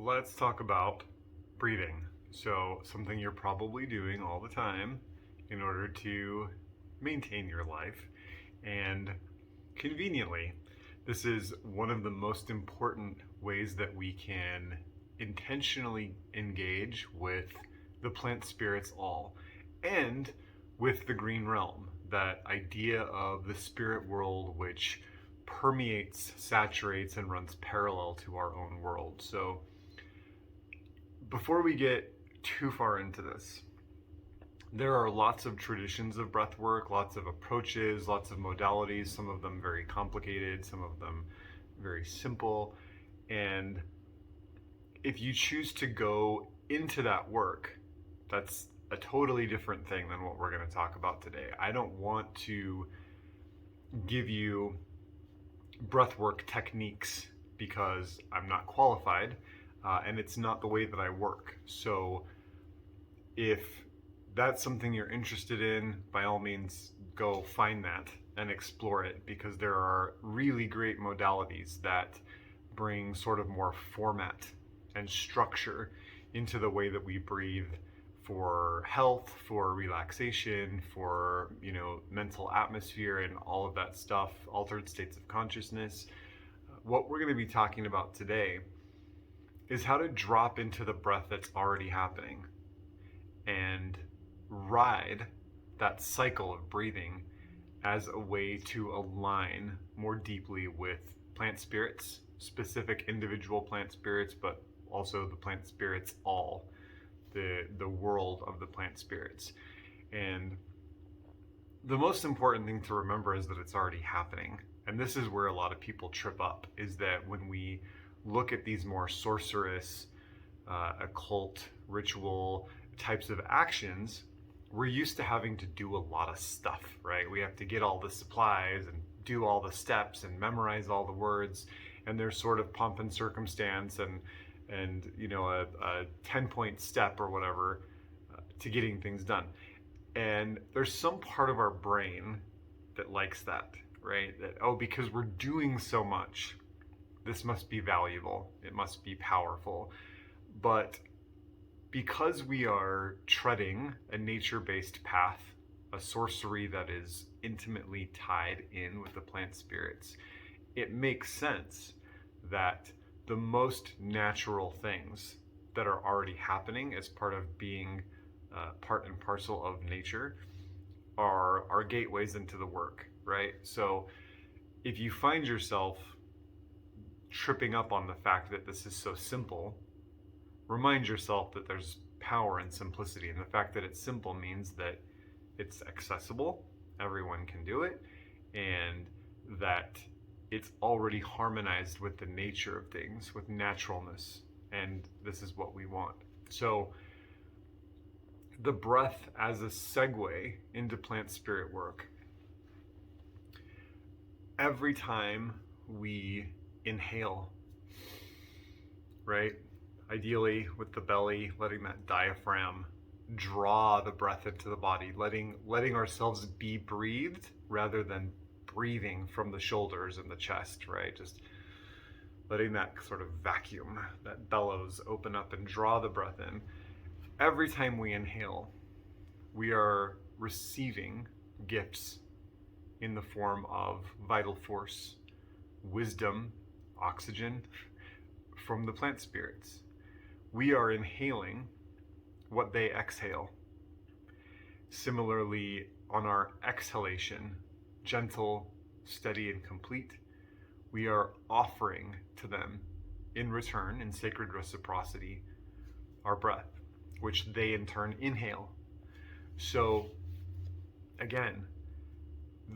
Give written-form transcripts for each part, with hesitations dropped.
let's talk about breathing. So, something you're probably doing all the time in order to maintain your life. And conveniently, this is one of the most important ways that we can intentionally engage with the plant spirits all and with the green realm, that idea of the spirit world which permeates, saturates, and runs parallel to our own world. So, before we get too far into this, there are lots of traditions of breath work, lots of approaches, lots of modalities, some of them very complicated, some of them very simple. And if you choose to go into that work, that's a totally different thing than what we're going to talk about today. I don't want to give you breathwork techniques because I'm not qualified, and it's not the way that I work. So if that's something you're interested in, by all means go find that and explore it, because there are really great modalities that bring sort of more format and structure into the way that we breathe for health, for relaxation, for mental atmosphere and all of that stuff, altered states of consciousness. What we're going to be talking about today is how to drop into the breath that's already happening and ride that cycle of breathing as a way to align more deeply with plant spirits, specific individual plant spirits, but also the plant spirits all, the world of the plant spirits. And the most important thing to remember is that it's already happening. And this is where a lot of people trip up, is that when we look at these more sorcerous, occult, ritual types of actions, we're used to having to do a lot of stuff, right? We have to get all the supplies and do all the steps and memorize all the words, and there's sort of pomp and circumstance and a 10-point step or whatever to getting things done. And there's some part of our brain that likes that, right? That, because we're doing so much, this must be valuable, it must be powerful. But because we are treading a nature-based path, a sorcery that is intimately tied in with the plant spirits, it makes sense that the most natural things that are already happening as part of being part and parcel of nature are our gateways into the work, right? So if you find yourself tripping up on the fact that this is so simple, remind yourself that there's power in simplicity, and the fact that it's simple means that it's accessible, everyone can do it, and that it's already harmonized with the nature of things, with naturalness, and this is what we want. So the breath as a segue into plant spirit work. Every time we inhale, right? Ideally with the belly, letting that diaphragm draw the breath into the body, letting ourselves be breathed rather than breathing from the shoulders and the chest, right? Just letting that sort of vacuum, that bellows, open up and draw the breath in. Every time we inhale, we are receiving gifts in the form of vital force, wisdom, oxygen from the plant spirits. We are inhaling what they exhale. Similarly, on our exhalation, gentle, steady, and complete, we are offering to them in return, in sacred reciprocity, our breath, which they in turn inhale. So again,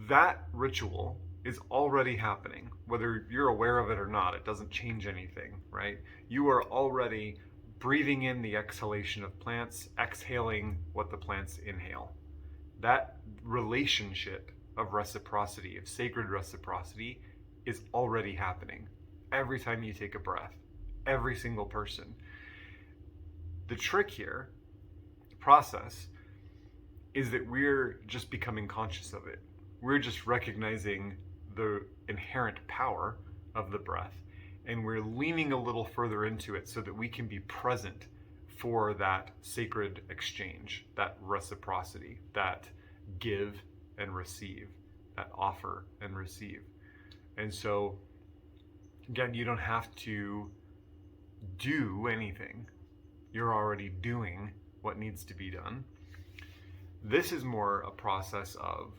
that ritual is already happening. Whether you're aware of it or not, it doesn't change anything, right? You are already breathing in the exhalation of plants, exhaling what the plants inhale. That relationship of reciprocity, of sacred reciprocity, is already happening every time you take a breath, every single person. The trick here, the process, is that we're just becoming conscious of it. We're just recognizing the inherent power of the breath and we're leaning a little further into it so that we can be present for that sacred exchange, that reciprocity, that give and receive, that offer and receive. And so, again, you don't have to do anything. You're already doing what needs to be done. This is more a process of,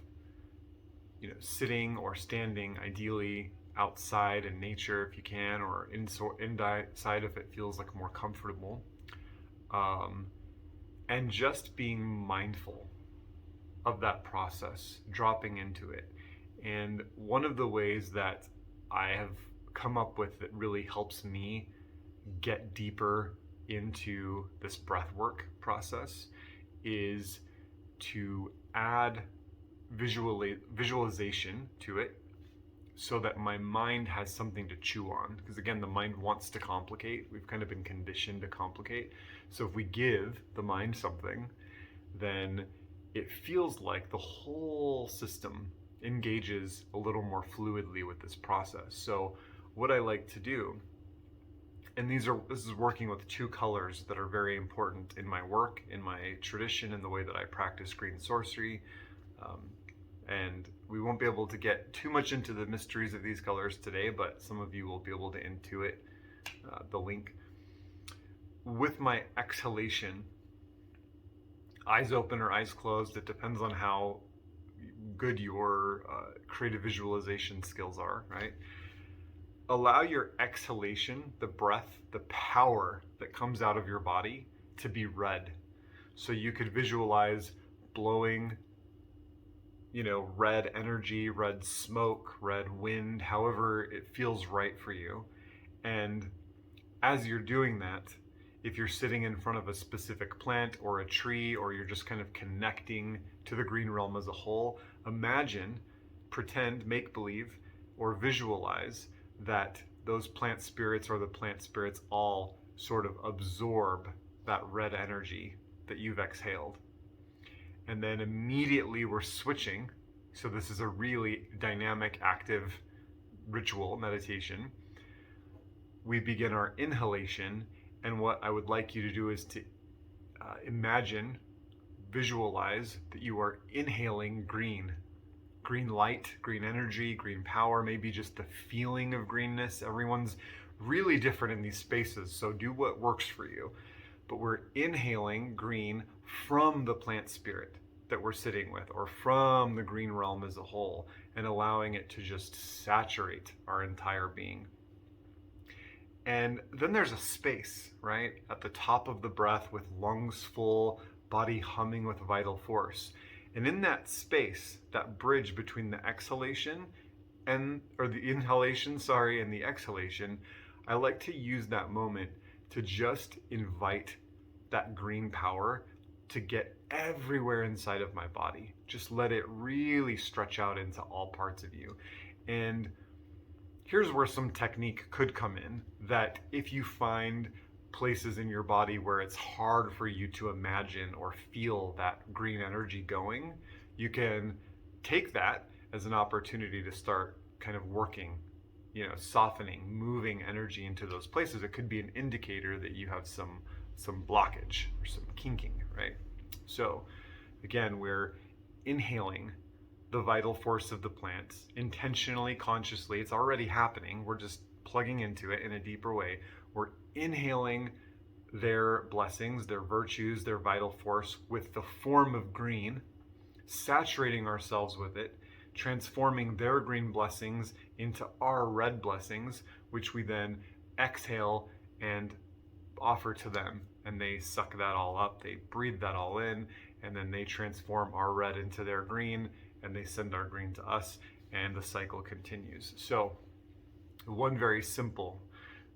sitting or standing, ideally outside in nature if you can, or inside if it feels like more comfortable, and just being mindful of that process, dropping into it. And one of the ways that I have come up with that really helps me get deeper into this breathwork process is to add visualization to it, so that my mind has something to chew on. Because again, the mind wants to complicate. We've kind of been conditioned to complicate. So if we give the mind something, then it feels like the whole system engages a little more fluidly with this process. So what I like to do, and this is working with two colors that are very important in my work, in my tradition, in the way that I practice green sorcery. And we won't be able to get too much into the mysteries of these colors today, but some of you will be able to intuit the link. With my exhalation, eyes open or eyes closed, it depends on how good your creative visualization skills are, right? Allow your exhalation, the breath, the power that comes out of your body to be red. So you could visualize blowing, red energy, red smoke, red wind, however it feels right for you. And as you're doing that, if you're sitting in front of a specific plant or a tree, or you're just kind of connecting to the green realm as a whole, imagine, pretend, make believe, or visualize that those plant spirits or the plant spirits all sort of absorb that red energy that you've exhaled. And then immediately we're switching. So this is a really dynamic, active ritual meditation. We begin our inhalation, and what I would like you to do is to imagine, visualize that you are inhaling green light, green energy, green power, maybe just the feeling of greenness. Everyone's really different in these spaces, so do what works for you. But we're inhaling green from the plant spirit that we're sitting with, or from the green realm as a whole, and allowing it to just saturate our entire being. And then there's a space, right, at the top of the breath with lungs full, body humming with vital force. And in that space, that bridge between the exhalation and the inhalation, and the exhalation, I like to use that moment to just invite that green power to get everywhere inside of my body. Just let it really stretch out into all parts of you. And here's where some technique could come in, that if you find places in your body where it's hard for you to imagine or feel that green energy going, you can take that as an opportunity to start kind of working, softening, moving energy into those places. It could be an indicator that you have some blockage or some kinking, right? So again, we're inhaling the vital force of the plants intentionally, consciously. It's already happening. We're just plugging into it in a deeper way. We're inhaling their blessings, their virtues, their vital force with the form of green, saturating ourselves with it, transforming their green blessings into our red blessings, which we then exhale and offer to them. And they suck that all up, they breathe that all in, and then they transform our red into their green, and they send our green to us, and the cycle continues. So one very simple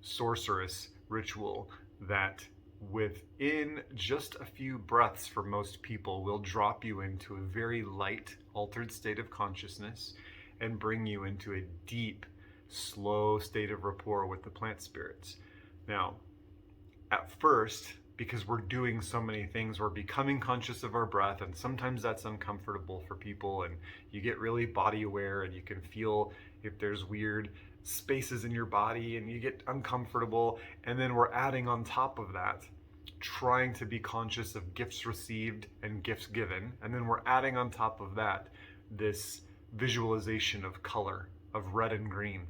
sorcerous ritual that within just a few breaths for most people will drop you into a very light, altered state of consciousness and bring you into a deep, slow state of rapport with the plant spirits. Now, at first, because we're doing so many things, we're becoming conscious of our breath, and sometimes that's uncomfortable for people, and you get really body aware, and you can feel if there's weird spaces in your body and you get uncomfortable. And then we're adding on top of that, trying to be conscious of gifts received and gifts given. And then we're adding on top of that this visualization of color, of red and green.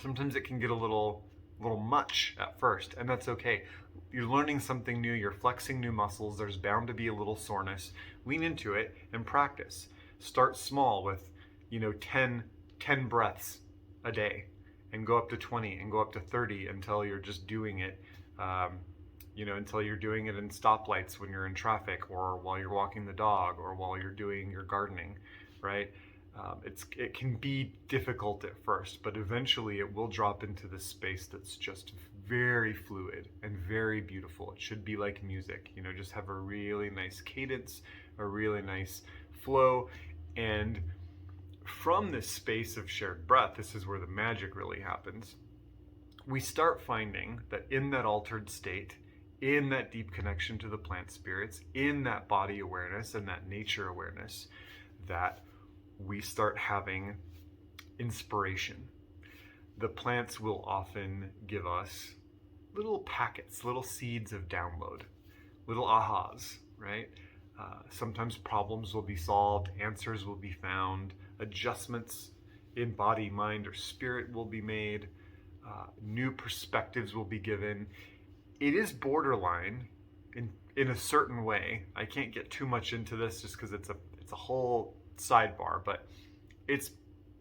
Sometimes it can get a little much at first, and that's okay. You're learning something new, you're flexing new muscles, there's bound to be a little soreness. Lean into it and practice. Start small with 10 breaths a day, and go up to 20 and go up to 30 until you're just doing it until you're doing it in stoplights when you're in traffic, or while you're walking the dog, or while you're doing your gardening, right? It can be difficult at first, but eventually it will drop into this space that's just very fluid and very beautiful. It should be like music, just have a really nice cadence, a really nice flow. And from this space of shared breath, this is where the magic really happens. We start finding that in that altered state, in that deep connection to the plant spirits, in that body awareness and that nature awareness, that we start having inspiration. The plants will often give us little packets, little seeds of download, little ahas, right? Sometimes problems will be solved, answers will be found, adjustments in body, mind, or spirit will be made, new perspectives will be given. It is borderline in a certain way. I can't get too much into this just because it's a whole sidebar, but it's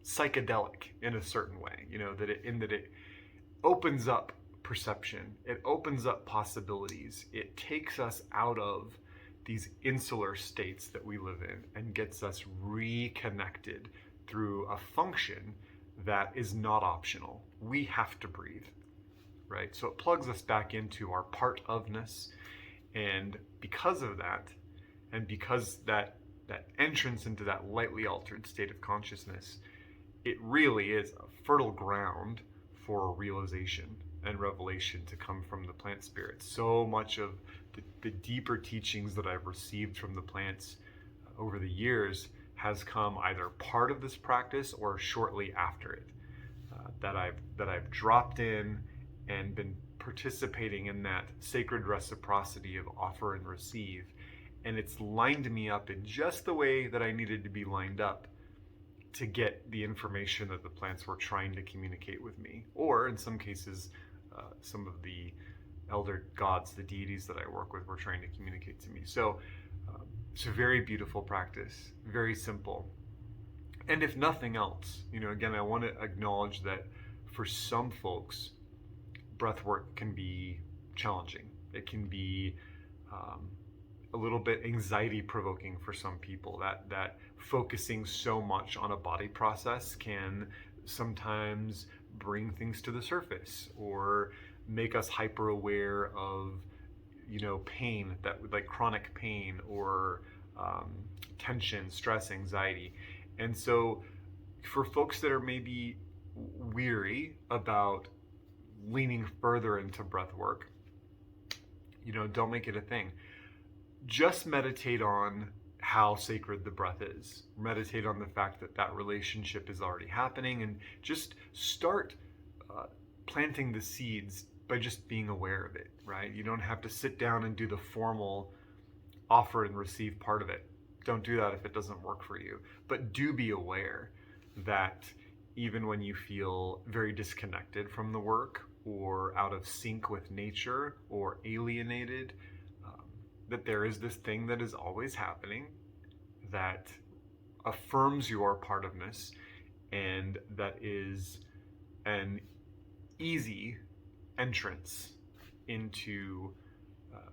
psychedelic in a certain way, that it opens up perception, it opens up possibilities, it takes us out of these insular states that we live in and gets us reconnected through a function that is not optional. We have to breathe, right? So it plugs us back into our part ofness, and because of that, and because that entrance into that lightly altered state of consciousness, it really is a fertile ground for realization and revelation to come from the plant spirits. So much of the deeper teachings that I've received from the plants over the years has come either part of this practice or shortly after it, that I've dropped in and been participating in that sacred reciprocity of offer and receive. And it's lined me up in just the way that I needed to be lined up to get the information that the plants were trying to communicate with me. Or in some cases, some of the elder gods, the deities that I work with, were trying to communicate to me. So it's a very beautiful practice, very simple. And if nothing else, again, I want to acknowledge that for some folks, breathwork can be challenging. It can be a little bit anxiety provoking for some people. That focusing so much on a body process can sometimes bring things to the surface or make us hyper aware of pain, that like chronic pain or tension, stress, anxiety. And so for folks that are maybe weary about leaning further into breath work, don't make it a thing. Just meditate on how sacred the breath is. Meditate on the fact that relationship is already happening, and just start planting the seeds by just being aware of it, right? You don't have to sit down and do the formal offer and receive part of it. Don't do that if it doesn't work for you. But do be aware that even when you feel very disconnected from the work or out of sync with nature or alienated, that there is this thing that is always happening that affirms your part ofness, and that is an easy entrance into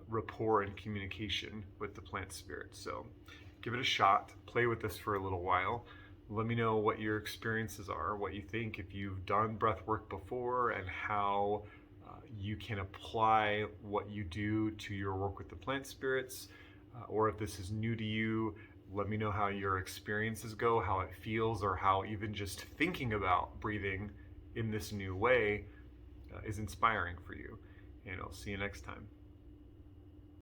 rapport and communication with the plant spirits. So give it a shot, play with this for a little while. Let me know what your experiences are, what you think, if you've done breath work before, and how you can apply what you do to your work with the plant spirits, or if this is new to you. Let me know how your experiences go, how it feels, or how even just thinking about breathing in this new way is inspiring for you. And I'll see you next time.